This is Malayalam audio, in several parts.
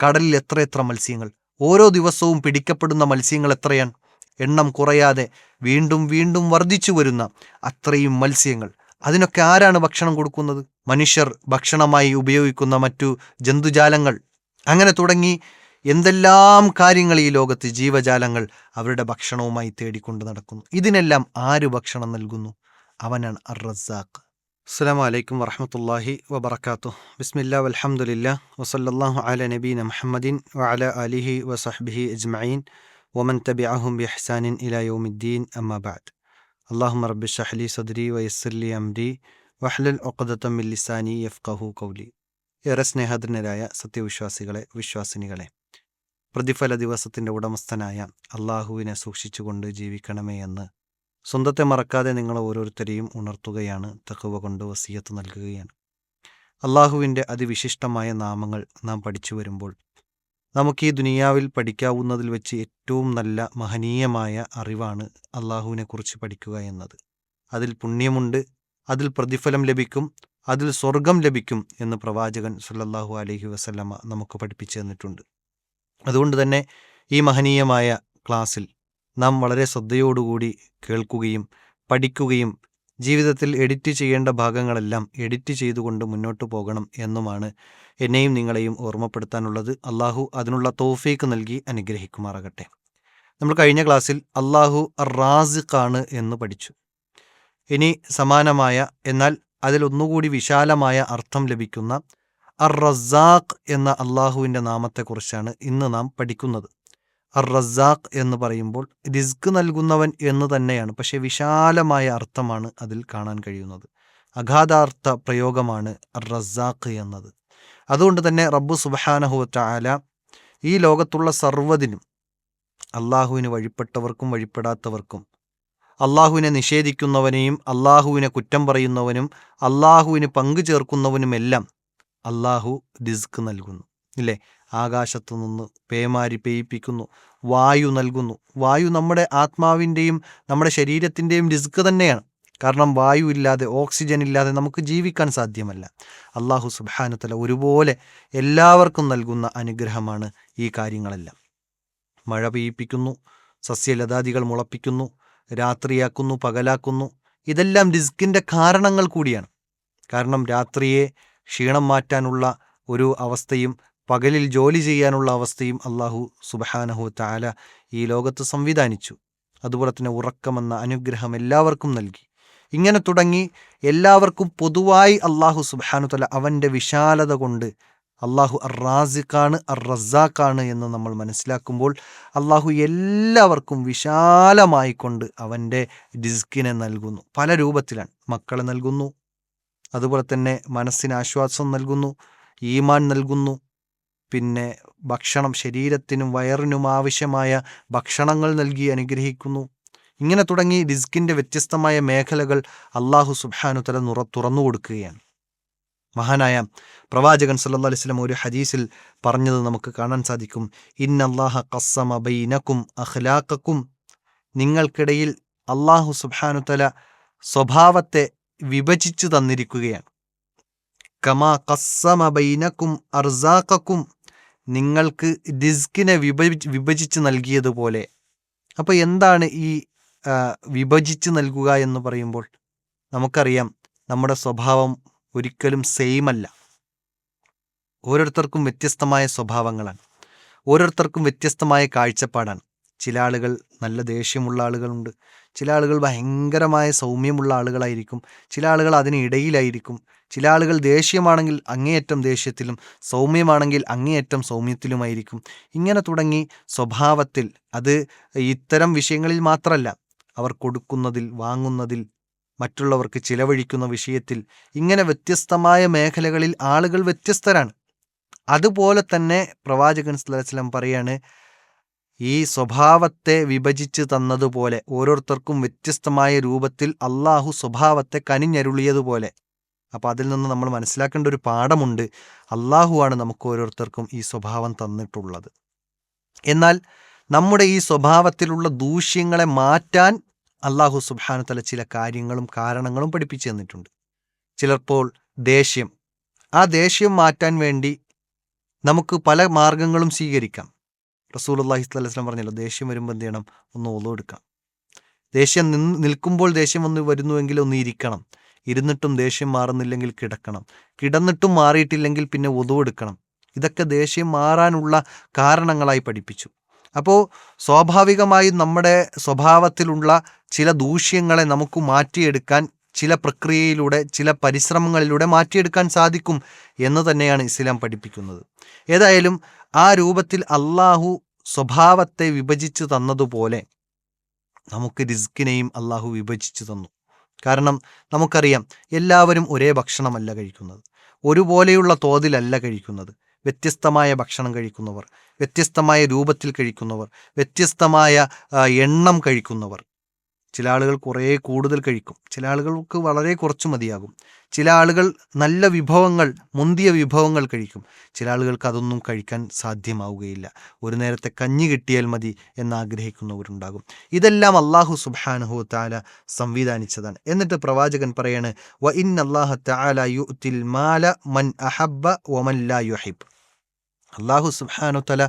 കടലിൽ എത്രയെത്ര മത്സ്യങ്ങൾ, ഓരോ ദിവസവും പിടിക്കപ്പെടുന്ന മത്സ്യങ്ങൾ എത്രയാണ്, എണ്ണം കുറയാതെ വീണ്ടും വീണ്ടും വർദ്ധിച്ചു വരുന്ന അത്രയും മത്സ്യങ്ങൾ. അതിനൊക്കെ ആരാണ് ഭക്ഷണം കൊടുക്കുന്നത്? മനുഷ്യർ ഭക്ഷണമായി ഉപയോഗിക്കുന്ന മറ്റു ജന്തുജാലങ്ങൾ. അങ്ങനെ തുടങ്ങി എന്തെല്ലാം കാര്യങ്ങൾ ഈ ലോകത്ത് ജീവജാലങ്ങൾ അവരുടെ ഭക്ഷണവുമായി തേടിക്കൊണ്ട് നടക്കുന്നു. ഇതിനെല്ലാം ആര് ഭക്ഷണം നൽകുന്നു? അവനാണ് അർ റസാഖ്. അസ്സലാമു അലൈക്കും വറഹ്മത്തുള്ളാഹി വബറകാതുഹു. ബിസ്മില്ലാ വൽഹംദുലില്ലാ വസല്ലല്ലാഹു അലാ നബീന മുഹമ്മദിൻ വഅലാ ആലിഹി വസഹ്ബിഹി അജ്മഈൻ വമൻ തബിഅഹും ബിഇഹ്സാനിൻ ഇലാ യൗമിദ്ദീൻ അമ്മാ ബഅദ്. അല്ലാഹുമ്മ റബ്ബി ഇശ്റഹ് ലി സദ്രി വയസ്സിർ ലി അംരി വഹ്ലുൽ ഉഖ്ദതം മിൻ ലിസാനി യഫ്ഖഹു ഖൗലി. ഏറെ സ്നേഹധന്യരായ സത്യവിശ്വാസികളെ, വിശ്വാസിനികളെ, പ്രതിഫല ദിവസത്തിൻ്റെ ഉടമസ്ഥനായ അള്ളാഹുവിനെ സൂക്ഷിച്ചുകൊണ്ട് ജീവിക്കണമേ എന്ന് സ്വന്തത്തെ മറക്കാതെ നിങ്ങൾ ഓരോരുത്തരെയും ഉണർത്തുകയാണ്, തഖ്വ കൊണ്ട് വസിയത്ത് നൽകുകയാണ്. അള്ളാഹുവിൻ്റെ അതിവിശിഷ്ടമായ നാമങ്ങൾ നാം പഠിച്ചു വരുമ്പോൾ നമുക്ക് ഈ ദുനിയാവിൽ പഠിക്കാവുന്നതിൽ വെച്ച് ഏറ്റവും നല്ല മഹനീയമായ അറിവാണ് അള്ളാഹുവിനെക്കുറിച്ച് പഠിക്കുക എന്നത്. അതിൽ പുണ്യമുണ്ട്, അതിൽ പ്രതിഫലം ലഭിക്കും, അതിൽ സ്വർഗം ലഭിക്കും എന്ന് പ്രവാചകൻ സല്ലല്ലാഹു അലൈഹി വസല്ലമ നമുക്ക് പഠിപ്പിച്ചു തന്നിട്ടുണ്ട്. അതുകൊണ്ട് തന്നെ ഈ മഹനീയമായ ക്ലാസ്സിൽ നാം വളരെ ശ്രദ്ധയോടുകൂടി കേൾക്കുകയും പഠിക്കുകയും ജീവിതത്തിൽ എഡിറ്റ് ചെയ്യേണ്ട ഭാഗങ്ങളെല്ലാം എഡിറ്റ് ചെയ്തുകൊണ്ട് മുന്നോട്ട് പോകണം എന്നുമാണ് എന്നെയും നിങ്ങളെയും ഓർമ്മപ്പെടുത്താനുള്ളത്. അള്ളാഹു അതിനുള്ള തൗഫീക്ക് നൽകി അനുഗ്രഹിക്കുമാറാകട്ടെ. നമ്മൾ കഴിഞ്ഞ ക്ലാസ്സിൽ അള്ളാഹു റാസിഖാണ് എന്ന് പഠിച്ചു. ഇനി സമാനമായ എന്നാൽ അതിലൊന്നുകൂടി വിശാലമായ അർത്ഥം ലഭിക്കുന്ന അർ റസാഖ് എന്ന അള്ളാഹുവിൻ്റെ നാമത്തെക്കുറിച്ചാണ് ഇന്ന് നാം പഠിക്കുന്നത്. അർ റസാഖ് എന്ന് പറയുമ്പോൾ റിസ്ക് നൽകുന്നവൻ എന്ന് തന്നെയാണ്, പക്ഷേ വിശാലമായ അർത്ഥമാണ് അതിൽ കാണാൻ കഴിയുന്നത്. അഗാധാർത്ഥ പ്രയോഗമാണ് അർ റസാഖ് എന്നത്. അതുകൊണ്ട് തന്നെ റബ്ബു സുബ്ഹാനഹു വ തആല ഈ ലോകത്തുള്ള സർവ്വതിനും, അള്ളാഹുവിന് വഴിപ്പെട്ടവർക്കും വഴിപ്പെടാത്തവർക്കും, അള്ളാഹുവിനെ നിഷേധിക്കുന്നവനെയും അള്ളാഹുവിനെ കുറ്റം പറയുന്നവനും അള്ളാഹുവിന് പങ്കു ചേർക്കുന്നവനുമെല്ലാം അള്ളാഹു റിസ്ക് നൽകുന്നു. ഇല്ലേ? ആകാശത്തു നിന്ന് പേമാരി പെയ്യിപ്പിക്കുന്നു, വായു നൽകുന്നു. വായു നമ്മുടെ ആത്മാവിൻ്റെയും നമ്മുടെ ശരീരത്തിൻ്റെയും റിസ്ക് തന്നെയാണ്. കാരണം വായു ഇല്ലാതെ, ഓക്സിജൻ ഇല്ലാതെ നമുക്ക് ജീവിക്കാൻ സാധ്യമല്ല. അള്ളാഹു സുബ്ഹാനഹു വ തആല ഒരുപോലെ എല്ലാവർക്കും നൽകുന്ന അനുഗ്രഹമാണ് ഈ കാര്യങ്ങളെല്ലാം. മഴ പെയ്യിപ്പിക്കുന്നു, സസ്യലതാദികൾ മുളപ്പിക്കുന്നു, രാത്രിയാക്കുന്നു, പകലാക്കുന്നു. ഇതെല്ലാം റിസ്കിൻ്റെ കാരണങ്ങൾ കൂടിയാണ്. കാരണം രാത്രിയെ ക്ഷീണം മാറ്റാനുള്ള ഒരു അവസ്ഥയും പകലിൽ ജോലി ചെയ്യാനുള്ള അവസ്ഥയും അള്ളാഹു സുബ്ഹാനഹു വ തആല ഈ ലോകത്ത് സംവിധാനിച്ചു. അതുപോലെ തന്നെ ഉറക്കമെന്ന അനുഗ്രഹം എല്ലാവർക്കും നൽകി. ഇങ്ങനെ തുടങ്ങി എല്ലാവർക്കും പൊതുവായി അള്ളാഹു സുബ്ഹാനഹു വ തആല അവൻ്റെ വിശാലത കൊണ്ട് അള്ളാഹു അർ റാസിഖാണ്, അർ റസാഖാണ് എന്ന് നമ്മൾ മനസ്സിലാക്കുമ്പോൾ അള്ളാഹു എല്ലാവർക്കും വിശാലമായിക്കൊണ്ട് അവൻ്റെ റിസ്കിനെ നൽകുന്നു. പല രൂപത്തിലാണ്. മക്കളെ നൽകുന്നു, അതുപോലെ തന്നെ മനസ്സിന് ആശ്വാസം നൽകുന്നു, ഈമാൻ നൽകുന്നു, പിന്നെ ഭക്ഷണം, ശരീരത്തിനും വയറിനും ആവശ്യമായ ഭക്ഷണങ്ങൾ നൽകി അനുഗ്രഹിക്കുന്നു. ഇങ്ങനെ തുടങ്ങി റിസ്കിൻ്റെ വ്യത്യസ്തമായ മേഖലകൾ അള്ളാഹു സുബ്ഹാനഹു വ തആല തുറന്നു കൊടുക്കുകയാണ്. മഹാനായ പ്രവാചകൻ സല്ലല്ലാഹു അലൈഹി വസല്ലം ഒരു ഹദീസിൽ പറഞ്ഞത് നമുക്ക് കാണാൻ സാധിക്കും. ഇന്നല്ലാഹ ഖസ്സമ ബൈനക്കും അഖ്ലാഖക്കും, നിങ്ങൾക്കിടയിൽ അള്ളാഹു സുബ്ഹാനഹു വ തആല സ്വഭാവത്തെ വിഭജിച്ചു തന്നിരിക്കുകയാണ്. കമാ ഖസ്സമ ബൈനക്കും അർസാഖക്കും, നിങ്ങൾക്ക് റിസ്കിനെ വിഭജിച്ച് നൽകിയതുപോലെ. അപ്പോൾ എന്താണ് ഈ വിഭജിച്ച് നൽകുക എന്ന് പറയുമ്പോൾ? നമുക്കറിയാം, നമ്മുടെ സ്വഭാവം ഒരിക്കലും സെയിം അല്ല. ഓരോരുത്തർക്കും വ്യത്യസ്തമായ സ്വഭാവങ്ങളാണ്, ഓരോരുത്തർക്കും വ്യത്യസ്തമായ കാഴ്ചപ്പാടാണ്. ചില ആളുകൾ നല്ല ദേഷ്യമുള്ള ആളുകളുണ്ട്, ചില ആളുകൾ ഭയങ്കരമായ സൗമ്യമുള്ള ആളുകളായിരിക്കും, ചില ആളുകൾ അതിനിടയിലായിരിക്കും. ചില ആളുകൾ ദേഷ്യമാണെങ്കിൽ അങ്ങേയറ്റം ദേഷ്യത്തിലും, സൗമ്യമാണെങ്കിൽ അങ്ങേയറ്റം സൗമ്യത്തിലുമായിരിക്കും. ഇങ്ങനെ തുടങ്ങി സ്വഭാവത്തിൽ, അത് ഇത്തരം വിഷയങ്ങളിൽ മാത്രമല്ല, അവർ കൊടുക്കുന്നതിൽ, വാങ്ങുന്നതിൽ, മറ്റുള്ളവർക്ക് ചിലവഴിക്കുന്ന വിഷയത്തിൽ, ഇങ്ങനെ വ്യത്യസ്തമായ മേഖലകളിൽ ആളുകൾ വ്യത്യസ്തരാണ്. അതുപോലെ തന്നെ പ്രവാചകൻ സല്ലല്ലാഹു അലൈഹി വസല്ലം പറയാണ്, ഈ സ്വഭാവത്തെ വിഭജിച്ച് തന്നതുപോലെ, ഓരോരുത്തർക്കും വ്യത്യസ്തമായ രൂപത്തിൽ അള്ളാഹു സ്വഭാവത്തെ കനിഞ്ഞരുളിയതുപോലെ. അപ്പോൾ അതിൽ നിന്ന് നമ്മൾ മനസ്സിലാക്കേണ്ട ഒരു പാഠമുണ്ട്. അള്ളാഹുവാണ് നമുക്ക് ഓരോരുത്തർക്കും ഈ സ്വഭാവം തന്നിട്ടുള്ളത്. എന്നാൽ നമ്മുടെ ഈ സ്വഭാവത്തിലുള്ള ദൂഷ്യങ്ങളെ മാറ്റാൻ അള്ളാഹു സുബ്ഹാനഹു വ തആല ചില കാര്യങ്ങളും കാരണങ്ങളും പഠിപ്പിച്ചു തന്നിട്ടുണ്ട്. ചിലപ്പോൾ ദേഷ്യം, ആ ദേഷ്യം മാറ്റാൻ വേണ്ടി നമുക്ക് പല മാർഗങ്ങളും സ്വീകരിക്കാം. റസൂലുള്ളാഹി സ്വല്ലല്ലാഹു അലൈഹി വസല്ലം പറഞ്ഞല്ലോ, ദേഷ്യം വരുമ്പോൾ എന്ത് ചെയ്യണം? ഒന്ന് ഒളു എടുക്കാം. ദേഷ്യം നിൽക്കുമ്പോൾ ദേഷ്യം ഒന്ന് വരുന്നുവെങ്കിൽ ഒന്ന് ഇരിക്കണം. ഇരുന്നിട്ടും ദേഷ്യം മാറുന്നില്ലെങ്കിൽ കിടക്കണം. കിടന്നിട്ടും മാറിയിട്ടില്ലെങ്കിൽ പിന്നെ ഒതു എടുക്കണം. ഇതൊക്കെ ദേഷ്യം മാറാനുള്ള കാരണങ്ങളായി പഠിപ്പിച്ചു. അപ്പോൾ സ്വാഭാവികമായും നമ്മുടെ സ്വഭാവത്തിലുള്ള ചില ദൂഷ്യങ്ങളെ നമുക്ക് മാറ്റിയെടുക്കാൻ ചില പ്രക്രിയയിലൂടെ, ചില പരിശ്രമങ്ങളിലൂടെ മാറ്റിയെടുക്കാൻ സാധിക്കും എന്ന് തന്നെയാണ് ഇസ്ലാം പഠിപ്പിക്കുന്നത്. ഏതായാലും ആ രൂപത്തിൽ അള്ളാഹു സ്വഭാവത്തെ വിഭജിച്ചു തന്നതുപോലെ നമുക്ക് റിസ്കിനെയും അള്ളാഹു വിഭജിച്ചു തന്നു. കാരണം നമുക്കറിയാം, എല്ലാവരും ഒരേ ഭക്ഷണമല്ല കഴിക്കുന്നത്, ഒരുപോലെയുള്ള തോതിലല്ല കഴിക്കുന്നത്. വ്യത്യസ്തമായ ഭക്ഷണം കഴിക്കുന്നവർ, വ്യത്യസ്തമായ രൂപത്തിൽ കഴിക്കുന്നവർ, വ്യത്യസ്തമായ എണ്ണം കഴിക്കുന്നവർ. ചില ആളുകൾ കുറേ കൂടുതൽ കഴിക്കും, ചില ആളുകൾക്ക് വളരെ കുറച്ച് മതിയാകും. ചില ആളുകൾ നല്ല വിഭവങ്ങൾ, മുന്തിയ വിഭവങ്ങൾ കഴിക്കും. ചില ആളുകൾക്ക് അതൊന്നും കഴിക്കാൻ സാധ്യമാവുകയില്ല. ഒരു നേരത്തെ കഞ്ഞി കിട്ടിയാൽ മതി എന്നാഗ്രഹിക്കുന്നവരുണ്ടാകും. ഇതെല്ലാം അള്ളാഹു സുബ്ഹാനഹു വ തആല സംവിധാനിച്ചതാണ്. എന്നിട്ട് പ്രവാചകൻ പറയാണ്, വ ഇന്നല്ലാഹ തആല യുഅ്തിൽ മാല മൻ അഹബ്ബ വമൻ ലാ യുഹിബ്. അള്ളാഹു സുബ്ഹാനഹു തആല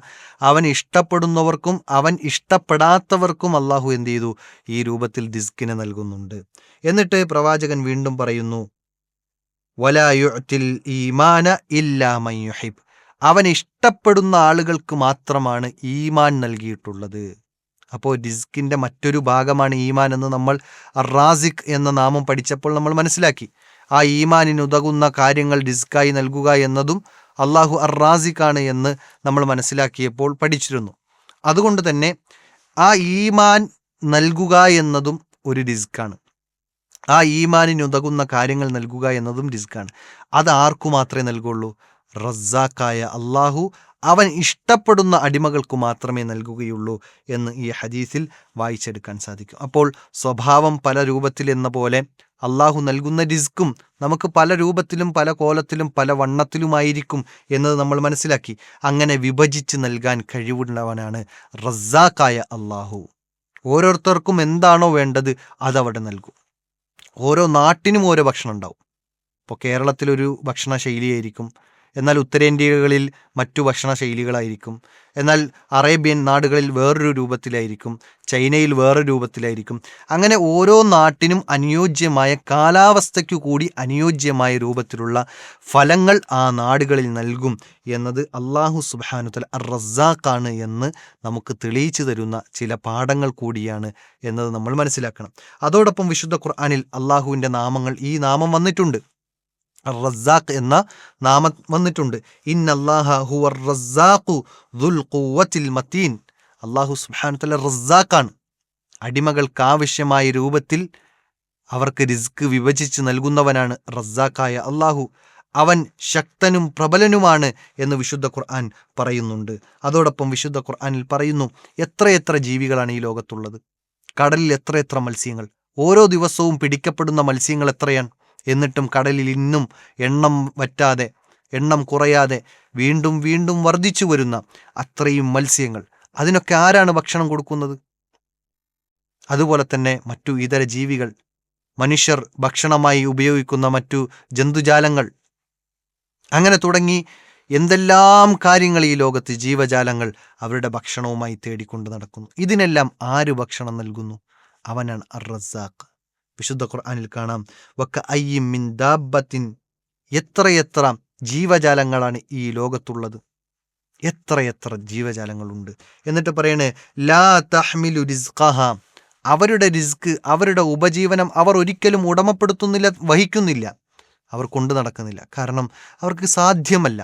അവൻ ഇഷ്ടപ്പെടുന്നവർക്കും അവൻ ഇഷ്ടപ്പെടാത്തവർക്കും അള്ളാഹു എന്ത് ചെയ്തു? ഈ രൂപത്തിൽ റിസ്കിനെ നൽകുന്നുണ്ട്. എന്നിട്ട് പ്രവാചകൻ വീണ്ടും പറയുന്നു, വലാ യുഅ്തിൽ ഈമാന ഇല്ലാ മൻ യുഹിബ്. അവൻ ഇഷ്ടപ്പെടുന്ന ആളുകൾക്ക് മാത്രമാണ് ഈമാൻ നൽകിയിട്ടുള്ളത്. അപ്പോൾ റിസ്കിൻ്റെ മറ്റൊരു ഭാഗമാണ് ഈമാൻ എന്ന് നമ്മൾ അർ-റാസിഖ് എന്ന നാമം പഠിച്ചപ്പോൾ നമ്മൾ മനസ്സിലാക്കി. ആ ഈമാനിനുതകുന്ന കാര്യങ്ങൾ റിസ്ക്കായി നൽകുക എന്നതും അള്ളാഹു അർ-റാസിഖാണ് എന്ന് നമ്മൾ മനസ്സിലാക്കിയപ്പോൾ പഠിച്ചിരുന്നു. അതുകൊണ്ട് തന്നെ ആ ഈമാൻ നൽകുക എന്നതും ഒരു റിസ്ക്കാണ്. ആ ഈമാനിനുതകുന്ന കാര്യങ്ങൾ നൽകുക എന്നതും റിസ്ക്കാണ്. അത് ആർക്കു മാത്രമേ നൽകുള്ളൂ? റസ്സാക്കായ അള്ളാഹു അവൻ ഇഷ്ടപ്പെടുന്ന അടിമകൾക്ക് മാത്രമേ നൽകുകയുള്ളൂ എന്ന് ഈ ഹദീസിൽ വായിച്ചെടുക്കാൻ സാധിക്കും. അപ്പോൾ സ്വഭാവം പല രൂപത്തിൽ എന്ന പോലെ അള്ളാഹു നൽകുന്ന റിസ്ക്കും നമുക്ക് പല രൂപത്തിലും പല കോലത്തിലും പല വണ്ണത്തിലുമായിരിക്കും എന്നത് നമ്മൾ മനസ്സിലാക്കി. അങ്ങനെ വിഭജിച്ച് നൽകാൻ കഴിവുള്ളവനാണ് റസ്സാക്കായ അള്ളാഹു. ഓരോരുത്തർക്കും എന്താണോ വേണ്ടത് അതവിടെ നൽകും. ഓരോ നാട്ടിനും ഓരോ ഭക്ഷണം ഉണ്ടാവും. ഇപ്പോൾ കേരളത്തിലൊരു ഭക്ഷണ ശൈലിയായിരിക്കും, എന്നാൽ ഉത്തരേന്ത്യകളിൽ മറ്റു ഭക്ഷണ ശൈലികളായിരിക്കും, എന്നാൽ അറേബ്യൻ നാടുകളിൽ വേറൊരു രൂപത്തിലായിരിക്കും, ചൈനയിൽ വേറൊരു രൂപത്തിലായിരിക്കും. അങ്ങനെ ഓരോ നാട്ടിനും അനുയോജ്യമായ, കാലാവസ്ഥയ്ക്കു കൂടി അനുയോജ്യമായ രൂപത്തിലുള്ള ഫലങ്ങൾ ആ നാടുകളിൽ നൽകും എന്നത് അള്ളാഹു സുബ്ഹാനഹു തആല അർ-റസ്സാഖാണ് എന്ന് നമുക്ക് തെളിയിച്ചു തരുന്ന ചില പാഠങ്ങൾ കൂടിയാണ് എന്നത് നമ്മൾ മനസ്സിലാക്കണം. അതോടൊപ്പം വിശുദ്ധ ഖുർആനിൽ അള്ളാഹുവിൻ്റെ നാമങ്ങൾ, ഈ നാമം വന്നിട്ടുണ്ട്, റസ്സാഖ് എന്ന നാമം വന്നിട്ടുണ്ട്. ഇന്നല്ലാഹ ഹുവർ റസ്സാഖു ദുൽ ഖുവ്വത്തിൽ മതീൻ. അല്ലാഹു സുബ്ഹാനഹു വ തആല റസ്സാഖാണ്. അടിമകൾക്ക് ആവശ്യമായ രൂപത്തിൽ അവർക്ക് റിസ്ക് വിഭജിച്ച് നൽകുന്നവനാണ് റസ്സാഖായ അല്ലാഹു. അവൻ ശക്തനും പ്രബലനുമാണ് എന്ന് വിശുദ്ധ ഖുർആൻ പറയുന്നുണ്ട്. അതോടൊപ്പം വിശുദ്ധ ഖുർആനിൽ പറയുന്നു, എത്രയെത്ര ജീവികളാണ് ഈ ലോകത്തുള്ളത്. കടലിൽ എത്രയെത്ര മത്സ്യങ്ങൾ. ഓരോ ദിവസവും പിടിക്കപ്പെടുന്ന മത്സ്യങ്ങൾ എത്രയാണ്. എന്നിട്ടും കടലിൽ ഇന്നും എണ്ണം വറ്റാതെ, എണ്ണം കുറയാതെ വീണ്ടും വീണ്ടും വർദ്ധിച്ചു വരുന്ന അത്രയും മത്സ്യങ്ങൾ. അതിനൊക്കെ ആരാണ് ഭക്ഷണം കൊടുക്കുന്നത്? അതുപോലെ തന്നെ മറ്റു ഇതര ജീവികൾ, മനുഷ്യർ ഭക്ഷണമായി ഉപയോഗിക്കുന്ന മറ്റു ജന്തുജാലങ്ങൾ, അങ്ങനെ തുടങ്ങി എന്തെല്ലാം കാര്യങ്ങൾ ഈ ലോകത്ത് ജീവജാലങ്ങൾ അവരുടെ ഭക്ഷണവുമായി തേടിക്കൊണ്ട് നടക്കുന്നു. ഇതിനെല്ലാം ആര് ഭക്ഷണം നൽകുന്നു? അവനാണ് അർ-റസ്സാഖ്. വിശുദ്ധ ഖുർആനിൽ കാണാം, വക്ക അയ്യിൻ മിൻ ദാബത്തിൻ. എത്രയെത്ര ജീവജാലങ്ങളാണ് ഈ ലോകത്തുള്ളത്, എത്രയെത്ര ജീവജാലങ്ങളുണ്ട്. എന്നിട്ട് പറയണേ, ലാ തഹ്മിലു റിസ്ഖഹ. അവരുടെ റിസ്ക്, അവരുടെ ഉപജീവനം അവർ ഒരിക്കലും ഉടമപ്പെടുത്തുന്നില്ല, വഹിക്കുന്നില്ല, അവർ കൊണ്ടു നടക്കുന്നില്ല. കാരണം അവർക്ക് സാധ്യമല്ല.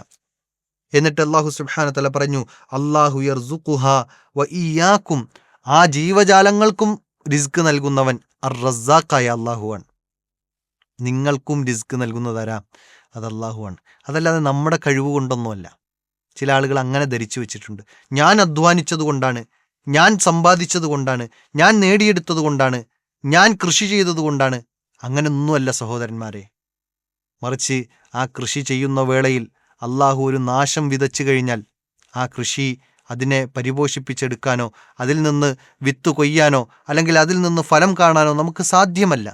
എന്നിട്ട് അല്ലാഹു സുബ്ഹാനഹു വ തആല പറഞ്ഞു, അല്ലാഹു യർസുഖുഹ വ ഇയ്യാക്കും. ആ ജീവജാലങ്ങൾക്കും റിസ്ക് നൽകുന്നവൻ അർ-റസ്സാഖായ അല്ലാഹുവാണ്. നിങ്ങൾക്കും റിസ്ക് നൽകുന്നതാരാ? അത് അല്ലാഹുവാണ്. അതല്ലാതെ നമ്മുടെ കഴിവ് കൊണ്ടൊന്നുമല്ല. ചില ആളുകൾ അങ്ങനെ ധരിച്ചു വെച്ചിട്ടുണ്ട്. ഞാൻ അധ്വാനിച്ചത് കൊണ്ടാണ്, ഞാൻ സമ്പാദിച്ചത് കൊണ്ടാണ്, ഞാൻ നേടിയെടുത്തത് കൊണ്ടാണ്, ഞാൻ കൃഷി ചെയ്തത് കൊണ്ടാണ്. അങ്ങനെയൊന്നുമല്ല സഹോദരന്മാരെ. മറിച്ച് ആ കൃഷി ചെയ്യുന്ന വേളയിൽ അള്ളാഹു ഒരു നാശം വിതച്ചു കഴിഞ്ഞാൽ ആ കൃഷി, അതിനെ പരിപോഷിപ്പിച്ചെടുക്കാനോ അതിൽ നിന്ന് വിത്ത് കൊയ്യാനോ അല്ലെങ്കിൽ അതിൽ നിന്ന് ഫലം കാണാനോ നമുക്ക് സാധ്യമല്ല.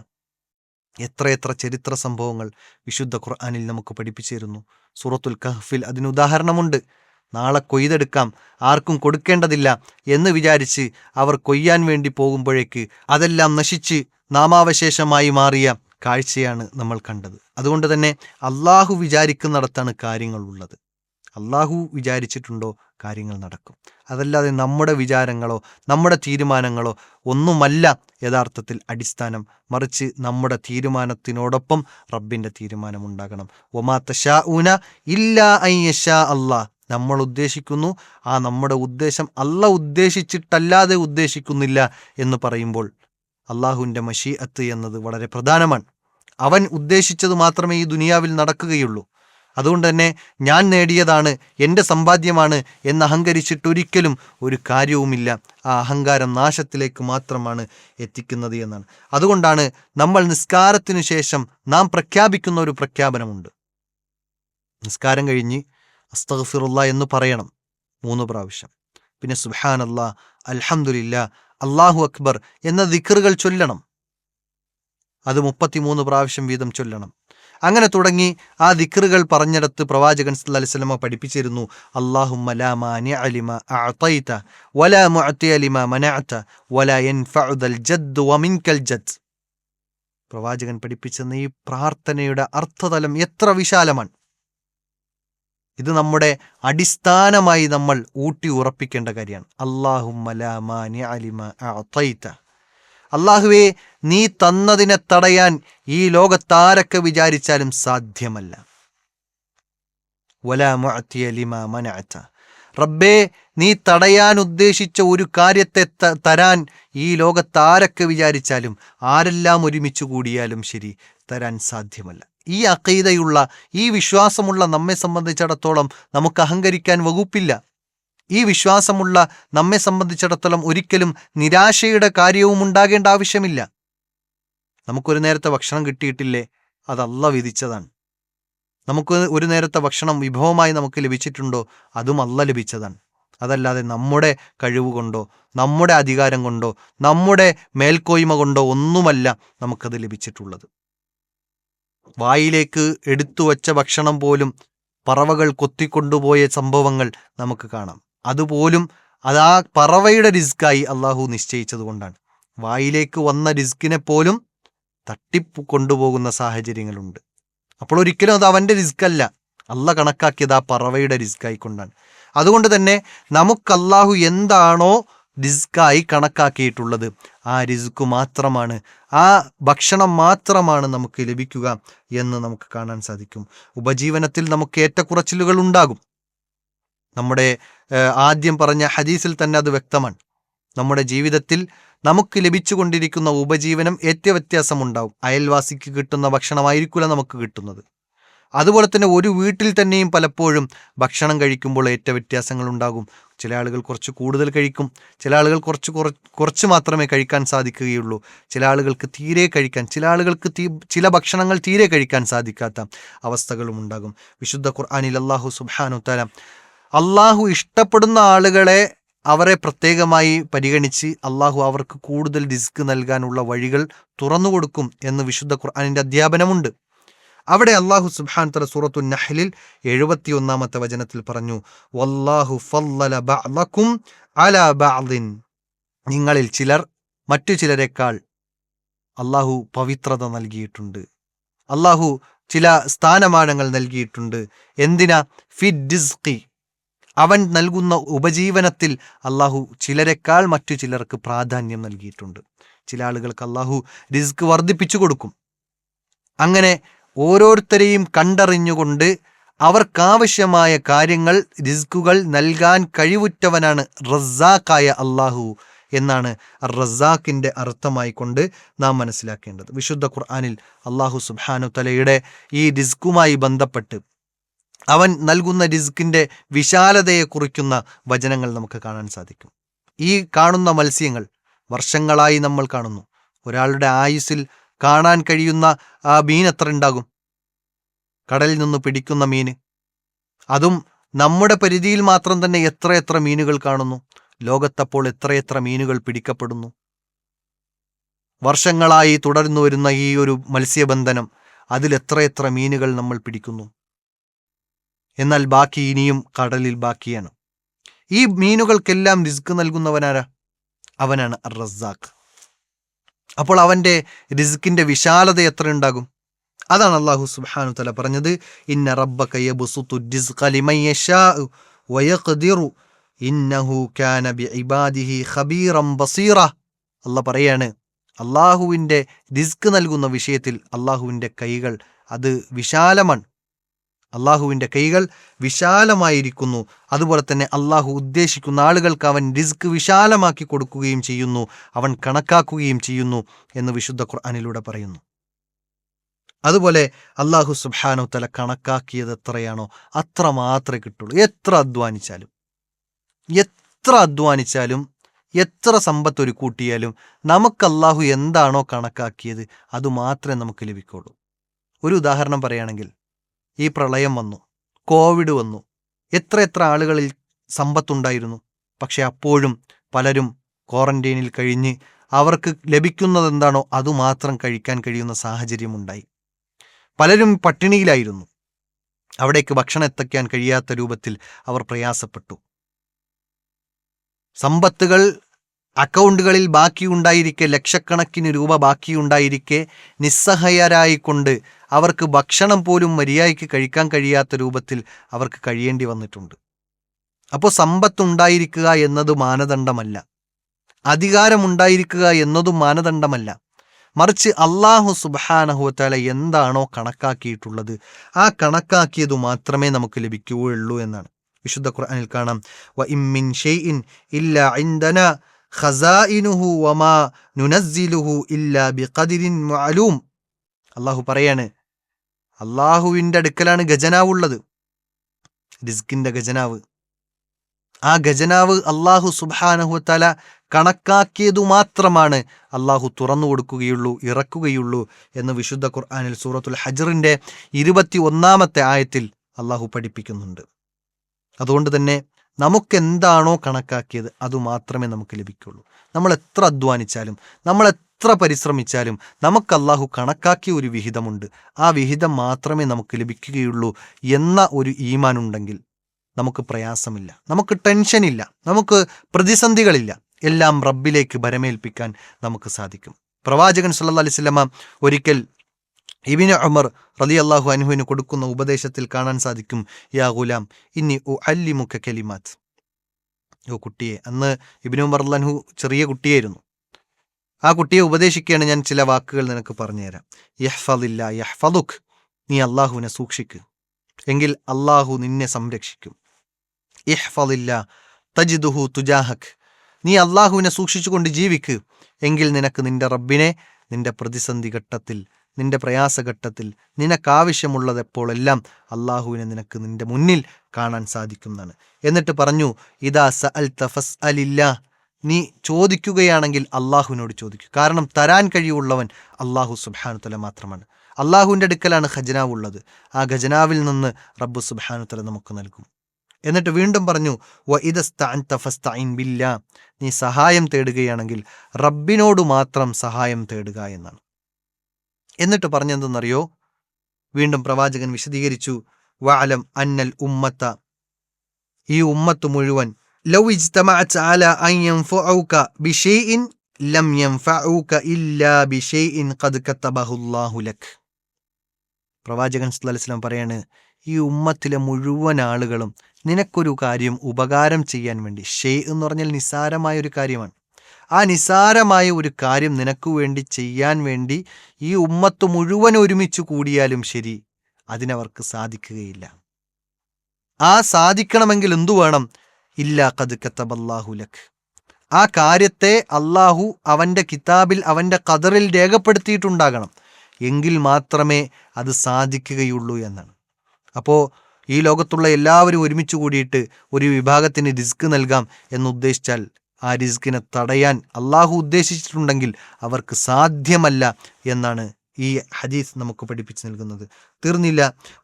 എത്രയെത്ര ചരിത്ര സംഭവങ്ങൾ വിശുദ്ധ ഖുർആനിൽ നമുക്ക് പഠിപ്പിച്ചു തരുന്നു. സൂറത്തുൽ കഹ്ഫിൽ അതിന് ഉദാഹരണമുണ്ട്. നാളെ കൊയ്തെടുക്കാം, ആർക്കും കൊടുക്കേണ്ടതില്ല എന്ന് വിചാരിച്ച് അവർ കൊയ്യാൻ വേണ്ടി പോകുമ്പോഴേക്ക് അതെല്ലാം നശിച്ച് നാമാവശേഷമായി മാറിയ കാഴ്ചയാണ് നമ്മൾ കണ്ടത്. അതുകൊണ്ട് തന്നെ അള്ളാഹു വിചാരിക്കുന്നിടത്താണ് കാര്യങ്ങളുള്ളത്. അള്ളാഹു വിചാരിച്ചിട്ടുണ്ടോ കാര്യങ്ങൾ നടക്കും. അതല്ലാതെ നമ്മുടെ വിചാരങ്ങളോ നമ്മുടെ തീരുമാനങ്ങളോ ഒന്നുമല്ല യഥാർത്ഥത്തിൽ അടിസ്ഥാനം. മറിച്ച് നമ്മുടെ തീരുമാനത്തിനോടൊപ്പം റബ്ബിൻ്റെ തീരുമാനമുണ്ടാകണം. വമാ തശാഊന ഇല്ലാ അൻ യശാ അല്ലാഹ്. നമ്മൾ ഉദ്ദേശിക്കുന്നു, ആ നമ്മുടെ ഉദ്ദേശം അല്ലാഹ് ഉദ്ദേശിച്ചിട്ടല്ലാതെ ഉദ്ദേശിക്കുന്നില്ല എന്ന് പറയുമ്പോൾ അള്ളാഹുവിൻ്റെ മശീഅത്ത് എന്നത് വളരെ പ്രധാനമാണ്. അവൻ ഉദ്ദേശിച്ചത് മാത്രമേ ഈ ദുനിയാവിൽ നടക്കുകയുള്ളൂ. അതുകൊണ്ട് തന്നെ ഞാൻ നേടിയതാണ്, എൻ്റെ സമ്പാദ്യമാണ് എന്ന് അഹങ്കരിച്ചിട്ടൊരിക്കലും ഒരു കാര്യവുമില്ല. ആ അഹങ്കാരം നാശത്തിലേക്ക് മാത്രമാണ് എത്തിക്കുന്നത് എന്നാണ്. അതുകൊണ്ടാണ് നമ്മൾ നിസ്കാരത്തിനു ശേഷം നാം പ്രഖ്യാപിക്കുന്ന ഒരു പ്രഖ്യാപനമുണ്ട്. നിസ്കാരം കഴിഞ്ഞ് അസ്തഗ്ഫിറുല്ലാ എന്ന് പറയണം 3 പ്രാവശ്യം. പിന്നെ സുബ്ഹാനല്ലാഹ്, അൽഹംദുലില്ലാ, അല്ലാഹു അക്ബർ എന്ന ദിക്റുകൾ ചൊല്ലണം. അത് 33 പ്രാവശ്യം വീതം ചൊല്ലണം. അങ്ങനെ തുടങ്ങി ആ ദിക്റുകൾ പറഞ്ഞിടത്ത് പ്രവാചകൻ സല്ലല്ലാഹു അലൈഹി വസല്ലം പഠിപ്പിച്ചിരുന്നു, അല്ലാഹുമ്മ ലാ മാനിഅ ലിമാ അഅതൈത വലാ മുഅതിയ ലിമാ മനഅത വലാ യൻഫഉ ദൽ ജദ്ദു വമിൻകൽ ജദ്ദ്. പ്രവാചകൻ പഠിപ്പിച്ചെന്ന ഈ പ്രാർത്ഥനയുടെ അർത്ഥതലം എത്ര വിശാലമാണ്. ഇത് നമ്മുടെ അടിസ്ഥാനമായി നമ്മൾ ഊട്ടി ഉറപ്പിക്കേണ്ട കാര്യമാണ്. അല്ലാഹുമ്മ ലാ മാനിഅ ലിമാ അഅതൈത, അല്ലാഹുവേ, നീ തന്നതിനെ തടയാൻ ഈ ലോകത്താരൊക്കെ വിചാരിച്ചാലും സാധ്യമല്ല. വലാ മുഅതിയ ലിമാ മനഅത, റബ്ബേ, നീ തടയാൻ ഉദ്ദേശിച്ച ഒരു കാര്യത്തെ തരാൻ ഈ ലോകത്താരൊക്കെ വിചാരിച്ചാലും ആരെല്ലാം ഒരുമിച്ച് കൂടിയാലും ശരി തരാൻ സാധ്യമല്ല. ഈ അഖീദയുള്ള, ഈ വിശ്വാസമുള്ള നമ്മെ സംബന്ധിച്ചിടത്തോളം നമുക്ക് അഹങ്കരിക്കാൻ വകുപ്പില്ല. ഈ വിശ്വാസമുള്ള നമ്മെ സംബന്ധിച്ചിടത്തോളം ഒരിക്കലും നിരാശയുടെ കാര്യവും ഉണ്ടാകേണ്ട ആവശ്യമില്ല. നമുക്കൊരു നേരത്തെ ഭക്ഷണം കിട്ടിയിട്ടില്ലേ, അത് അല്ലാഹ് വിധിച്ചതാണ്. നമുക്ക് ഒരു നേരത്തെ ഭക്ഷണം വിഭവമായി നമുക്ക് ലഭിച്ചിട്ടുണ്ടോ, അതും അല്ലാഹ് ലഭിച്ചതാണ്. അതല്ലാതെ നമ്മുടെ കഴിവ് കൊണ്ടോ നമ്മുടെ അധികാരം കൊണ്ടോ നമ്മുടെ മേൽക്കോയ്മ കൊണ്ടോ ഒന്നുമല്ല നമുക്കത് ലഭിച്ചിട്ടുള്ളത്. വായിലേക്ക് എടുത്തു വച്ച ഭക്ഷണം പോലും പറവകൾ കൊത്തിക്കൊണ്ടുപോയ സംഭവങ്ങൾ നമുക്ക് കാണാം. അതുപോലും അത് ആ പറവയുടെ റിസ്ക്കായി അള്ളാഹു നിശ്ചയിച്ചത് കൊണ്ടാണ്. വായിലേക്ക് വന്ന റിസ്കിനെ പോലും തട്ടിപ്പ് കൊണ്ടുപോകുന്ന സാഹചര്യങ്ങളുണ്ട്. അപ്പോൾ ഒരിക്കലും അത് അവൻ്റെ റിസ്കല്ല, അള്ളാഹ് കണക്കാക്കിയത് ആ പറവയുടെ റിസ്ക്കായിക്കൊണ്ടാണ്. അതുകൊണ്ട് തന്നെ നമുക്ക് അള്ളാഹു എന്താണോ റിസ്ക്കായി കണക്കാക്കിയിട്ടുള്ളത് ആ റിസ്ക് മാത്രമാണ്, ആ ഭക്ഷണം മാത്രമാണ് നമുക്ക് ലഭിക്കുക എന്ന് നമുക്ക് കാണാൻ സാധിക്കും. ഉപജീവനത്തിൽ നമുക്ക് ഏറ്റക്കുറച്ചിലുകൾ ഉണ്ടാകും. നമ്മുടെ ആദ്യം പറഞ്ഞ ഹദീസിൽ തന്നെ അത് വ്യക്തമാണ്. നമ്മുടെ ജീവിതത്തിൽ നമുക്ക് ലഭിച്ചുകൊണ്ടിരിക്കുന്ന ഉപജീവനം വ്യത്യാസമുണ്ടാവും. അയൽവാസിക്ക് കിട്ടുന്ന ഭക്ഷണമായിരിക്കില്ല നമുക്ക് കിട്ടുന്നത്. അതുപോലെ തന്നെ ഒരു വീട്ടിൽ തന്നെയും പലപ്പോഴും ഭക്ഷണം കഴിക്കുമ്പോൾ വ്യത്യാസങ്ങളുണ്ടാകും. ചില ആളുകൾ കുറച്ച് കൂടുതൽ കഴിക്കും, ചില ആളുകൾ കുറച്ച് മാത്രമേ കഴിക്കാൻ സാധിക്കുകയുള്ളൂ, ചില ആളുകൾക്ക് തീരെ കഴിക്കാൻ, ചില ആളുകൾക്ക് ചില ഭക്ഷണങ്ങൾ തീരെ കഴിക്കാൻ സാധിക്കാത്ത അവസ്ഥകളും ഉണ്ടാകും. വിശുദ്ധ ഖുർആനിൽ അല്ലാഹു സുബ്ഹാനഹു തആല അള്ളാഹു ഇഷ്ടപ്പെടുന്ന ആളുകളെ അവരെ പ്രത്യേകമായി പരിഗണിച്ച് അള്ളാഹു അവർക്ക് കൂടുതൽ റിസ്ക് നൽകാനുള്ള വഴികൾ തുറന്നു കൊടുക്കും എന്ന് വിശുദ്ധ ഖുർആനിൻ്റെ അധ്യാപനമുണ്ട്. അവിടെ അള്ളാഹു സുബ്ഹാനഹു തആല സൂറത്തുൻ നഹ്ലിൽ 71-ാമത്തെ വചനത്തിൽ പറഞ്ഞു, വല്ലാഹു ഫല്ലല ബഅദകും അലാ ബഅദിൻ, നിങ്ങളിൽ ചിലർ മറ്റു ചിലരെക്കാൾ അള്ളാഹു പവിത്രത നൽകിയിട്ടുണ്ട്, അള്ളാഹു ചില സ്ഥാനമാനങ്ങൾ നൽകിയിട്ടുണ്ട്. എന്തിനാ? ഫിദ്ദിസ്ഖി, അവൻ നൽകുന്ന ഉപജീവനത്തിൽ അള്ളാഹു ചിലരെക്കാൾ മറ്റു ചിലർക്ക് പ്രാധാന്യം നൽകിയിട്ടുണ്ട്. ചില ആളുകൾക്ക് അള്ളാഹു റിസ്ക് വർദ്ധിപ്പിച്ചു കൊടുക്കും. അങ്ങനെ ഓരോരുത്തരെയും കണ്ടറിഞ്ഞുകൊണ്ട് അവർക്കാവശ്യമായ കാര്യങ്ങൾ, റിസ്കുകൾ നൽകാൻ കഴിവുറ്റവനാണ് റസ്സാഖായ അള്ളാഹു എന്നാണ് റസ്സാഖിൻ്റെ അർത്ഥമായി കൊണ്ട് നാം മനസ്സിലാക്കേണ്ടത്. വിശുദ്ധ ഖുർആനിൽ അള്ളാഹു സുബ്ഹാനഹു തആലയുടെ ഈ റിസ്കുമായി ബന്ധപ്പെട്ട് അവൻ നൽകുന്ന റിസ്കിൻ്റെ വിശാലതയെ കുറിക്കുന്ന വചനങ്ങൾ നമുക്ക് കാണാൻ സാധിക്കും. ഈ കാണുന്ന മത്സ്യങ്ങൾ വർഷങ്ങളായി നമ്മൾ കാണുന്നു. ഒരാളുടെ ആയുസ്സിൽ കാണാൻ കഴിയുന്ന ആ മീൻ എത്ര ഉണ്ടാകും? കടലിൽ നിന്ന് പിടിക്കുന്ന മീൻ, അതും നമ്മുടെ പരിധിയിൽ മാത്രം തന്നെ എത്ര മീനുകൾ കാണുന്നു. ലോകത്തപ്പോൾ എത്ര മീനുകൾ പിടിക്കപ്പെടുന്നു. വർഷങ്ങളായി തുടർന്നു വരുന്ന ഈ ഒരു മത്സ്യബന്ധനം, അതിൽ എത്ര മീനുകൾ നമ്മൾ പിടിക്കുന്നു. എന്നാൽ ബാക്കി ഇനിയും കടലിൽ ബാക്കിയാണ്. ഈ മീനുകൾക്കെല്ലാം റിസ്ക് നൽകുന്നവനാരാ? അവനാണ് അർ റസാഖ്. അപ്പോൾ അവൻ്റെ റിസ്കിൻ്റെ വിശാലത എത്ര ഉണ്ടാകും? അതാണ് അല്ലാഹു സുബ്ഹാനഹു തആല പറഞ്ഞത്, ഇന്ന റബ്ബക യബ്സുത്തു റിസ്ഖ ലിമൻ യശാഉ വയഖ്ദിറു ഇന്നഹു കാന ബിഇബാദിഹി ഖബീറൻ ബസീറ. അല്ലാഹ് പറയാണ്, അള്ളാഹുവിൻ്റെ റിസ്ക് നൽകുന്ന വിഷയത്തിൽ അള്ളാഹുവിൻ്റെ കൈകൾ അത് വിശാലമാണ്. അള്ളാഹുവിൻ്റെ കൈകൾ വിശാലമായിരിക്കുന്നു. അതുപോലെ തന്നെ അള്ളാഹു ഉദ്ദേശിക്കുന്ന ആളുകൾക്ക് അവൻ റിസ്ക് വിശാലമാക്കി കൊടുക്കുകയും ചെയ്യുന്നു, അവൻ കണക്കാക്കുകയും ചെയ്യുന്നു എന്ന് വിശുദ്ധ ഖുർആനിലൂടെ പറയുന്നു. അതുപോലെ അള്ളാഹു സുബ്ഹാനഹു തആല കണക്കാക്കിയത് എത്രയാണോ അത്ര മാത്രമേ കിട്ടുള്ളൂ. എത്ര അധ്വാനിച്ചാലും എത്ര സമ്പത്ത് ഒരു കൂട്ടിയാലും നമുക്ക് അള്ളാഹു എന്താണോ കണക്കാക്കിയത് അത് മാത്രമേ നമുക്ക് ലഭിക്കുള്ളൂ. ഒരു ഉദാഹരണം പറയുകയാണെങ്കിൽ, ഈ പ്രളയം വന്നു, കോവിഡ് വന്നു, എത്ര ആളുകളിൽ സമ്പത്തുണ്ടായിരുന്നു. പക്ഷെ അപ്പോഴും പലരും ക്വാറന്റൈനിൽ കഴിഞ്ഞ് അവർക്ക് ലഭിക്കുന്നത് എന്താണോ അതുമാത്രം കഴിക്കാൻ കഴിയുന്ന സാഹചര്യമുണ്ടായി. പലരും പട്ടിണിയിലായിരുന്നു. അവിടേക്ക് ഭക്ഷണം എത്തിക്കാൻ കഴിയാത്ത രൂപത്തിൽ അവർ പ്രയാസപ്പെട്ടു. സമ്പത്തുകൾ അക്കൗണ്ടുകളിൽ ബാക്കിയുണ്ടായിരിക്കെ, ലക്ഷക്കണക്കിന് രൂപ ബാക്കിയുണ്ടായിരിക്കെ നിസ്സഹായരായിക്കൊണ്ട് അവർക്ക് ഭക്ഷണം പോലും മര്യാദയ്ക്ക് കഴിക്കാൻ കഴിയാത്ത രൂപത്തിൽ അവർക്ക് കഴിയേണ്ടി വന്നിട്ടുണ്ട്. അപ്പോൾ സമ്പത്തുണ്ടായിരിക്കുക എന്നത് മാനദണ്ഡമല്ല, അധികാരമുണ്ടായിരിക്കുക എന്നതും മാനദണ്ഡമല്ല. മറിച്ച് അല്ലാഹു സുബ്ഹാനഹു വതആല എന്താണോ കണക്കാക്കിയിട്ടുള്ളത് ആ കണക്കാക്കിയത് മാത്രമേ നമുക്ക് ലഭിക്കുകയുള്ളൂ എന്നാണ്. വിശുദ്ധ ഖുർആനിൽ കാണാം, വ ഇമ്മിൻ ഷൈഇൻ ഇല്ലാ ഇൻദനാ ഖസാഇനുഹു വമാ നുനസ്സിലുഹു ഇല്ലാ ബിഖദരിൻ മഅലൂം. അള്ളാഹു പറയാണ്, അള്ളാഹുവിൻ്റെ അടുക്കലാണ് ഖജനാവുള്ളത്, റിസ്കിൻ്റെ ഖജനാവ്. ആ ഖജനാവ് അള്ളാഹു സുബ്ഹാനഹു വതആല കണക്കാക്കിയതു മാത്രമാണ് അള്ളാഹു തുറന്നു കൊടുക്കുകയുള്ളൂ, ഇറക്കുകയുള്ളൂ എന്ന് വിശുദ്ധ ഖുർആനിൽ സൂറത്തുൽ ഹജ്റിൻ്റെ 21-ാമത്തെ ആയത്തിൽ അള്ളാഹു പഠിപ്പിക്കുന്നുണ്ട്. അതുകൊണ്ട് തന്നെ നമുക്കെന്താണോ കണക്കാക്കിയത് അതുമാത്രമേ നമുക്ക് ലഭിക്കുള്ളൂ. നമ്മൾ എത്ര അധ്വാനിച്ചാലും നമ്മൾ എത്ര പരിശ്രമിച്ചാലും നമുക്ക് അള്ളാഹു കണക്കാക്കിയ ഒരു വിഹിതമുണ്ട്, ആ വിഹിതം മാത്രമേ നമുക്ക് ലഭിക്കുകയുള്ളൂ എന്ന ഒരു ഈമാൻ ഉണ്ടെങ്കിൽ നമുക്ക് പ്രയാസമില്ല, നമുക്ക് ടെൻഷനില്ല, നമുക്ക് പ്രതിസന്ധികളില്ല. എല്ലാം റബ്ബിലേക്ക് ഭരമേൽപ്പിക്കാൻ നമുക്ക് സാധിക്കും. പ്രവാചകൻ സല്ലല്ലാഹു അലൈഹി വസല്ലമ ഒരിക്കൽ ഇബ്നു ഉമർ റളിയല്ലാഹു അൻഹുവിന് കൊടുക്കുന്ന ഉപദേശത്തിൽ കാണാൻ സാധിക്കും, യാ ഗുലാം ഇന്നി ഉഅല്ലിമുക കലിമാത്ത്. ഓ കുട്ടിയെ, അന്ന് ഇബ്നു ഉമർ റളിയല്ലാഹു അൻഹു ചെറിയ കുട്ടിയായിരുന്നു. ആ കുട്ടിയെ ഉപദേശിക്കുകയാണ്, ഞാൻ ചില വാക്കുകൾ നിനക്ക് പറഞ്ഞുതരാം. യഹ്ഫദില്ലാ യഹ്ഫദുക്, നീ അള്ളാഹുവിനെ സൂക്ഷിക്ക്, എങ്കിൽ അള്ളാഹു നിന്നെ സംരക്ഷിക്കും. ഇഹ്ഫദില്ലാ തജിദുഹു തുജാഹക്, നീ അള്ളാഹുവിനെ സൂക്ഷിച്ചുകൊണ്ട് ജീവിക്ക്, എങ്കിൽ നിനക്ക് നിന്റെ റബ്ബിനെ നിന്റെ പ്രതിസന്ധി ഘട്ടത്തിൽ, നിന്റെ പ്രയാസഘട്ടത്തിൽ, നിനക്കാവശ്യമുള്ളതെപ്പോഴെല്ലാം അള്ളാഹുവിനെ നിനക്ക് നിന്റെ മുന്നിൽ കാണാൻ സാധിക്കുന്നതാണ്. എന്നിട്ട് പറഞ്ഞു, ഇദാ സഅൽത ഫസ്അലില്ലാ, നീ ചോദിക്കുകയാണെങ്കിൽ അള്ളാഹുവിനോട് ചോദിക്കുക. കാരണം തരാൻ കഴിവുള്ളവൻ അള്ളാഹു സുബ്ഹാനഹു തആല മാത്രമാണ്. അള്ളാഹുവിൻ്റെ അടുക്കലാണ് ഖജനാവ് ഉള്ളത്. ആ ഖജനാവിൽ നിന്ന് റബ്ബ് സുബ്ഹാനഹു തആല നമുക്ക് നൽകും. എന്നിട്ട് വീണ്ടും പറഞ്ഞു, വ ഇദസ്തഅൻത ഫസ്തഇൻ ബില്ലാ, നീ സഹായം തേടുകയാണെങ്കിൽ റബ്ബിനോട് മാത്രം സഹായം തേടുക എന്നാണ്. എന്നിട്ട് പറഞ്ഞെന്തെന്നറിയോ? വീണ്ടും പ്രവാചകൻ വിശദീകരിച്ചു, വഅലം അന്നൽ ഉമ്മത്ത, ഈ ഉമ്മത്ത് മുഴുവൻ, ലൗ ഇജ്തമഅത് അലാ അൻ യൻഫഉക ബിശൈഇൻ ലം യൻഫഉക ഇല്ലാ ബിശൈഇൻ ഖദ് കതബഹുല്ലാഹു ലക്. പ്രവാചകൻ സല്ലല്ലാഹു അലൈഹി വസല്ലം പറയാണ്, ഈ ഉമ്മത്തിലെ മുഴുവൻ ആളുകളും നിനക്കൊരു കാര്യം ഉപകാരം ചെയ്യാൻ വേണ്ടി, ഷെയ് എന്ന് പറഞ്ഞാൽ നിസാരമായ ഒരു കാര്യമാണ്, ആ നിസാരമായ ഒരു കാര്യം നിനക്ക് വേണ്ടി ചെയ്യാൻ വേണ്ടി ഈ ഉമ്മത്ത് മുഴുവൻ ഒരുമിച്ച് കൂടിയാലും ശരി, അതിനവർക്ക് സാധിക്കുകയില്ല. ആ സാധിക്കണമെങ്കിൽ എന്തു വേണം? ഇല്ലാ ഖദ് കതബല്ലാഹു ലക്, ആ കാര്യത്തെ അള്ളാഹു അവൻ്റെ കിതാബിൽ, അവൻ്റെ ഖദറിൽ രേഖപ്പെടുത്തിയിട്ടുണ്ടാകണം, എങ്കിൽ മാത്രമേ അത് സാധിക്കുകയുള്ളൂ എന്നാണ്. അപ്പോൾ ഈ ലോകത്തുള്ള എല്ലാവരും ഒരുമിച്ച് കൂടിയിട്ട് ഒരു വിഭാഗത്തിന് റിസ്ക് നൽകാം എന്നുദ്ദേശിച്ചാൽ ആ റിസ്കിനെ തടയാൻ അള്ളാഹു ഉദ്ദേശിച്ചിട്ടുണ്ടെങ്കിൽ അവർക്ക് സാധ്യമല്ല എന്നാണ് ഈ ഹദീസ് നമുക്ക് പഠിപ്പിച്ചു നൽകുന്നത്. തീർന്നില്ല,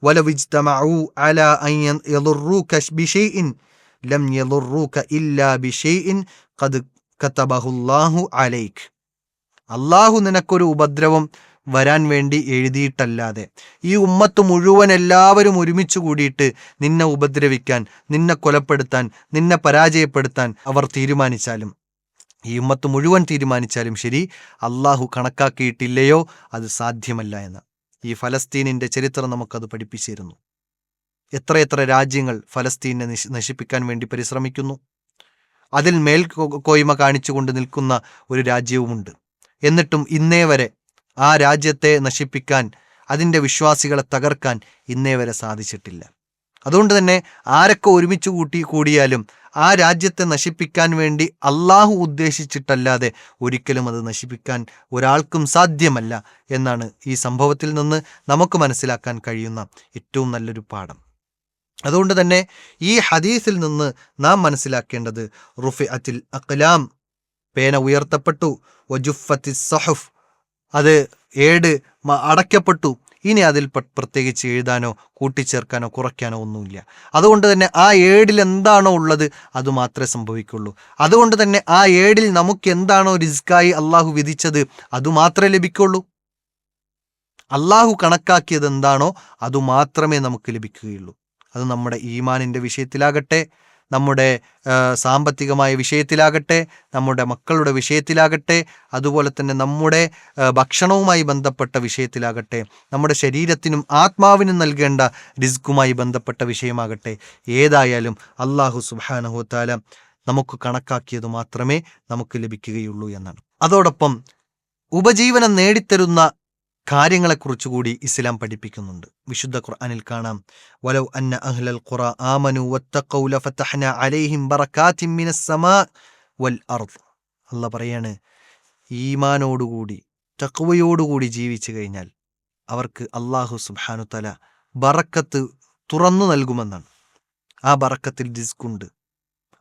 വലൗ ഇജ്തമഉ അലാ അൻ യദുറൂക ബിശൈഇൻ ലം യദുറൂക ഇല്ലാ ബിശൈഇൻ ഖദ് കതബഹുല്ലാഹു അലൈക്. അള്ളാഹു നിനക്കൊരു ഉപദ്രവം വരാൻ വേണ്ടി എഴുതിയിട്ടല്ലാതെ. ഈ ഉമ്മത്ത് മുഴുവൻ എല്ലാവരും ഒരുമിച്ച് കൂടിയിട്ട് നിന്നെ ഉപദ്രവിക്കാൻ, നിന്നെ കൊലപ്പെടുത്താൻ, നിന്നെ പരാജയപ്പെടുത്താൻ അവർ തീരുമാനിച്ചാലും, ഈ ഉമ്മത്ത് മുഴുവൻ തീരുമാനിച്ചാലും ശരി, അള്ളാഹു കണക്കാക്കിയിട്ടില്ലയോ അത് സാധ്യമല്ല എന്ന് ഈ ഫലസ്തീനിൻ്റെ ചരിത്രം നമുക്കത് പഠിപ്പിച്ചു തരുന്നു. എത്രയെത്ര രാജ്യങ്ങൾ ഫലസ്തീനെ നശിപ്പിക്കാൻ വേണ്ടി പരിശ്രമിക്കുന്നു. അതിൽ മേൽക്കോയ്മ കാണിച്ചുകൊണ്ട് നിൽക്കുന്ന ഒരു രാജ്യവുമുണ്ട്. എന്നിട്ടും ഇന്നേ വരെ ആ രാജ്യത്തെ നശിപ്പിക്കാൻ, അതിൻ്റെ വിശ്വാസികളെ തകർക്കാൻ ഇന്നേ വരെ സാധിച്ചിട്ടില്ല. അതുകൊണ്ട് തന്നെ ആരൊക്കെ ഒരുമിച്ച് കൂടിയാലും ആ രാജ്യത്തെ നശിപ്പിക്കാൻ വേണ്ടി അള്ളാഹു ഉദ്ദേശിച്ചിട്ടല്ലാതെ ഒരിക്കലും അത് നശിപ്പിക്കാൻ ഒരാൾക്കും സാധ്യമല്ല എന്നാണ് ഈ സംഭവത്തിൽ നിന്ന് നമുക്ക് മനസ്സിലാക്കാൻ കഴിയുന്ന ഏറ്റവും നല്ലൊരു പാഠം. അതുകൊണ്ട് തന്നെ ഈ ഹദീസിൽ നിന്ന് നാം മനസ്സിലാക്കേണ്ടത് റുഫിഅത്തിൽ അഖ്ലാം, പേന ഉയർത്തപ്പെട്ടു, വജുഫത്തി സഹഫ്, അത് ഏട് അടയ്ക്കപ്പെട്ടു. ഇനി അതിൽ പ്രത്യേകിച്ച് എഴുതാനോ കൂട്ടിച്ചേർക്കാനോ കുറയ്ക്കാനോ ഒന്നുമില്ല. അതുകൊണ്ട് തന്നെ ആ ഏടിൽ എന്താണോ ഉള്ളത് അത് മാത്രമേ സംഭവിക്കുള്ളൂ. അതുകൊണ്ട് തന്നെ ആ ഏടിൽ നമുക്ക് എന്താണോ റിസ്ക്കായി അള്ളാഹു വിധിച്ചത് അതുമാത്രമേ ലഭിക്കുള്ളൂ. അള്ളാഹു കണക്കാക്കിയത് എന്താണോ അതുമാത്രമേ നമുക്ക് ലഭിക്കുകയുള്ളൂ. അത് നമ്മുടെ ഈമാനിൻ്റെ വിഷയത്തിലാകട്ടെ, നമ്മുടെ സാമ്പത്തികമായ വിഷയത്തിലാകട്ടെ, നമ്മുടെ മക്കളുടെ വിഷയത്തിലാകട്ടെ, അതുപോലെ തന്നെ നമ്മുടെ ഭക്ഷണവുമായി ബന്ധപ്പെട്ട വിഷയത്തിലാകട്ടെ, നമ്മുടെ ശരീരത്തിനും ആത്മാവിനും നൽകേണ്ട റിസ്കുമായി ബന്ധപ്പെട്ട വിഷയമാകട്ടെ, ഏതായാലും അള്ളാഹു സുബ്ഹാനഹു തആല നമുക്ക് കണക്കാക്കിയത് മാത്രമേ നമുക്ക് ലഭിക്കുകയുള്ളൂ എന്നാണ്. അതോടൊപ്പം ഉപജീവനം നേടിത്തരുന്ന കാര്യങ്ങളെക്കുറിച്ചുകൂടി ഇസ്ലാം പഠിപ്പിക്കുന്നുണ്ട്. വിശുദ്ധ ഖുർആനിൽ കാണാം, വലൗ അന്ന അഹ്ലൽ ഖുറ ആമനു വത്തഖൗ ലഫതഹ്ന അലൈഹിം ബറകാതിൻ മിനസ് സമാ വൽ അർദ്. അല്ലാഹ് പറയാണ്, ഈമാനോടുകൂടി തഖ്വയോടുകൂടി ജീവിച്ചു കഴിഞ്ഞാൽ അവർക്ക് അല്ലാഹു സുബ്ഹാനഹു തആല ബറക്കത്ത് തുറന്നു നൽകുമെന്നാണ്. ആ ബറക്കത്തിൽ റിസ്കുണ്ട്,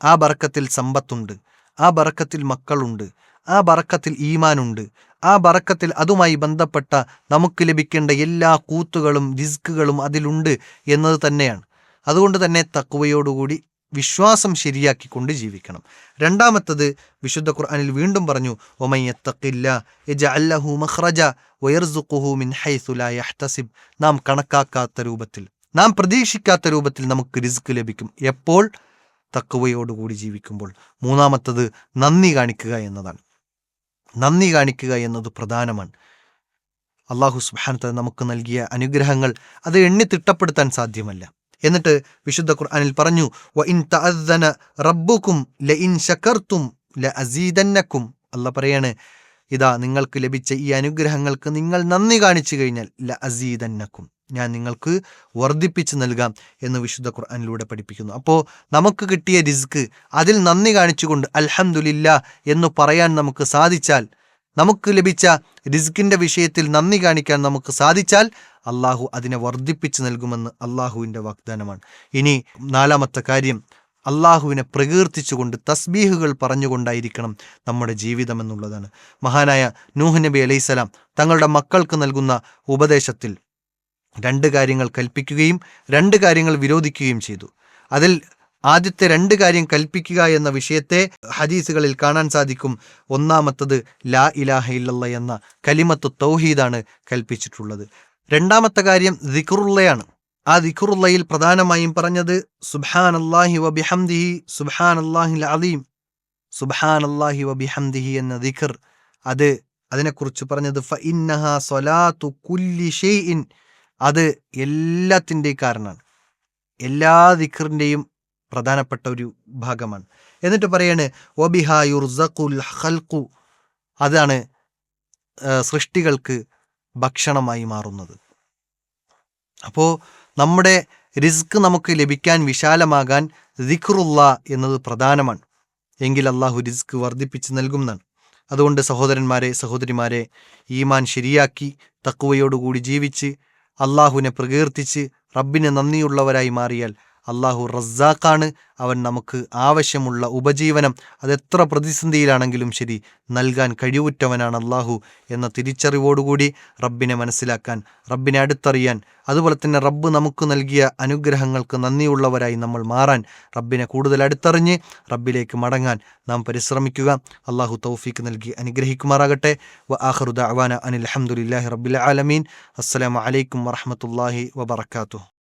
ആ ബറക്കത്തിൽ സമ്പത്തുണ്ട്, ആ ബറക്കത്തിൽ മക്കളുണ്ട്, ആ ബറക്കത്തിൽ ഈമാനുണ്ട്, ആ ബറക്കത്തിൽ അതുമായി ബന്ധപ്പെട്ട നമുക്ക് ലഭിക്കേണ്ട എല്ലാ കൂത്തുകളും റിസ്കുകളും അതിലുണ്ട് എന്നത് തന്നെയാണ്. അതുകൊണ്ട് തന്നെ തഖ്വയോടുകൂടി വിശ്വാസം ശരിയാക്കിക്കൊണ്ട് ജീവിക്കണം. രണ്ടാമത്തത് വിശുദ്ധ ഖുർആനിൽ വീണ്ടും പറഞ്ഞു, വമൻ യത്തഖില്ലാഹ യജ്അൽ ലഹു മഖ്റജ വയർസുഖുഹു മിൻ ഹൈസു ലാ യഹ്തസിബ്. നാം കണക്കാക്കാത്ത രൂപത്തിൽ, നാം പ്രതീക്ഷിക്കാത്ത രൂപത്തിൽ നമുക്ക് റിസ്ക് ലഭിക്കും. എപ്പോൾ? തഖ്വയോടുകൂടി ജീവിക്കുമ്പോൾ. മൂന്നാമത്തത് നന്ദി കാണിക്കുക എന്നതാണ്. നന്ദി കാണിക്കുക എന്നത് പ്രധാനമാണ്. അള്ളാഹു സുബ്ഹാനഹു തആല നമുക്ക് നൽകിയ അനുഗ്രഹങ്ങൾ അത് എണ്ണി തിട്ടപ്പെടുത്താൻ സാധ്യമല്ല. എന്നിട്ട് വിശുദ്ധ ഖുർആനിൽ പറഞ്ഞു, വഇൻ തഅദ്ദന റബ്ബുക്കും ലഇൻ ശകർതും ലഅസീദന്നക്കും. അല്ലാഹ് പറയാണ്, ഇതാ നിങ്ങൾക്ക് ലഭിച്ച ഈ അനുഗ്രഹങ്ങൾക്ക് നിങ്ങൾ നന്ദി കാണിച്ചു കഴിഞ്ഞാൽ ലഅസീദന്നക്കും, ഞാൻ നിങ്ങൾക്ക് വർദ്ധിപ്പിച്ച് നൽകാം എന്ന് വിശുദ്ധ ഖുർആനിലൂടെ പഠിപ്പിക്കുന്നു. അപ്പോൾ നമുക്ക് കിട്ടിയ റിസ്ക് അതിൽ നന്ദി കാണിച്ചുകൊണ്ട് അൽഹംദുലില്ലാ എന്ന് പറയാൻ നമുക്ക് സാധിച്ചാൽ, നമുക്ക് ലഭിച്ച റിസ്കിൻ്റെ വിഷയത്തിൽ നന്ദി കാണിക്കാൻ നമുക്ക് സാധിച്ചാൽ അള്ളാഹു അതിനെ വർദ്ധിപ്പിച്ച് നൽകുമെന്ന് അള്ളാഹുവിൻ്റെ വാഗ്ദാനമാണ്. ഇനി നാലാമത്തെ കാര്യം, അള്ളാഹുവിനെ പ്രകീർത്തിച്ചുകൊണ്ട് തസ്ബീഹുകൾ പറഞ്ഞുകൊണ്ടായിരിക്കണം നമ്മുടെ ജീവിതം എന്നുള്ളതാണ്. മഹാനായ നൂഹ് നബി അലൈഹിസ്സലാം തങ്ങളുടെ മക്കൾക്ക് നൽകുന്ന ഉപദേശത്തിൽ 2 കാര്യങ്ങൾ കൽപ്പിക്കുകയും 2 കാര്യങ്ങൾ വിരോധിക്കുകയും ചെയ്തു. അതിൽ ആദ്യത്തെ 2 കാര്യം കൽപ്പിക്കുക എന്ന വിഷയത്തെ ഹദീസുകളിൽ കാണാൻ സാധിക്കും. ഒന്നാമത്തത് ലാ ഇലാഹ ഇല്ലല്ലാഹ് എന്ന കലിമത്തു തൗഹീദാണ് കൽപ്പിച്ചിട്ടുള്ളത്. രണ്ടാമത്തെ കാര്യം ദിക്റുള്ളയാണ്. ആ ദിക്റുള്ളയിൽ പ്രധാനമായും പറഞ്ഞത് സുബ്ഹാനല്ലാഹി വബിഹംദിഹി സുബ്ഹാനല്ലാഹിൽ അലീം, സുബ്ഹാനല്ലാഹി വബിഹംദിഹി എന്ന ദിക്ർ. അതിനെക്കുറിച്ച് പറഞ്ഞത് ഫഇന്നഹാ സ്വലാത്തു കുല്ലി ഷൈഇൻ, അത് എല്ലാത്തിൻ്റെയും കാരണമാണ്, എല്ലാ ദിക്റിൻ്റെയും പ്രധാനപ്പെട്ട ഒരു ഭാഗമാണ്. എന്നിട്ട് പറയാണ് വബിഹാ യുർസഖുൽ ഖൽഖു, അതാണ് സൃഷ്ടികൾക്ക് ഭക്ഷണമായി മാറുന്നത്. അപ്പോൾ നമ്മുടെ റിസ്ക് നമുക്ക് ലഭിക്കാൻ, വിശാലമാകാൻ ദിക്റുള്ള എന്നത് പ്രധാനമാണ്. എങ്കിൽ അള്ളാഹു റിസ്ക് വർദ്ധിപ്പിച്ച് നൽകുന്നതാണ്. അതുകൊണ്ട് സഹോദരന്മാരെ, സഹോദരിമാരെ, ഈമാൻ ശരിയാക്കി തഖ്വയോടുകൂടി ജീവിച്ച് അള്ളാഹുവിനെ പ്രകീർത്തിച്ച് റബ്ബിന് നന്ദിയുള്ളവരായി മാറിയാൽ അള്ളാഹു റസ്സാഖാണ്. അവൻ നമുക്ക് ആവശ്യമുള്ള ഉപജീവനം അതെത്ര പ്രതിസന്ധിയിലാണെങ്കിലും ശരി നൽകാൻ കഴിവുറ്റവനാണ് അള്ളാഹു എന്ന തിരിച്ചറിവോടുകൂടി റബ്ബിനെ മനസ്സിലാക്കാൻ, റബ്ബിനെ അടുത്തറിയാൻ, അതുപോലെ തന്നെ റബ്ബ് നമുക്ക് നൽകിയ അനുഗ്രഹങ്ങൾക്ക് നന്ദിയുള്ളവരായി നമ്മൾ മാറാൻ, റബ്ബിനെ കൂടുതൽ അടുത്തറിഞ്ഞ് റബ്ബിലേക്ക് മടങ്ങാൻ നാം പരിശ്രമിക്കുക. അള്ളാഹു തൗഫീക്ക് നൽകി അനുഗ്രഹിക്കുമാറാകട്ടെ. വ ആഖിറു ദഅവാന അനിൽ ഹംദുലില്ലാഹി റബ്ബിൽ ആലമീൻ. അസ്സലാമു അലൈക്കും വറഹ്മത്തുള്ളാഹി വബറകാതുഹു.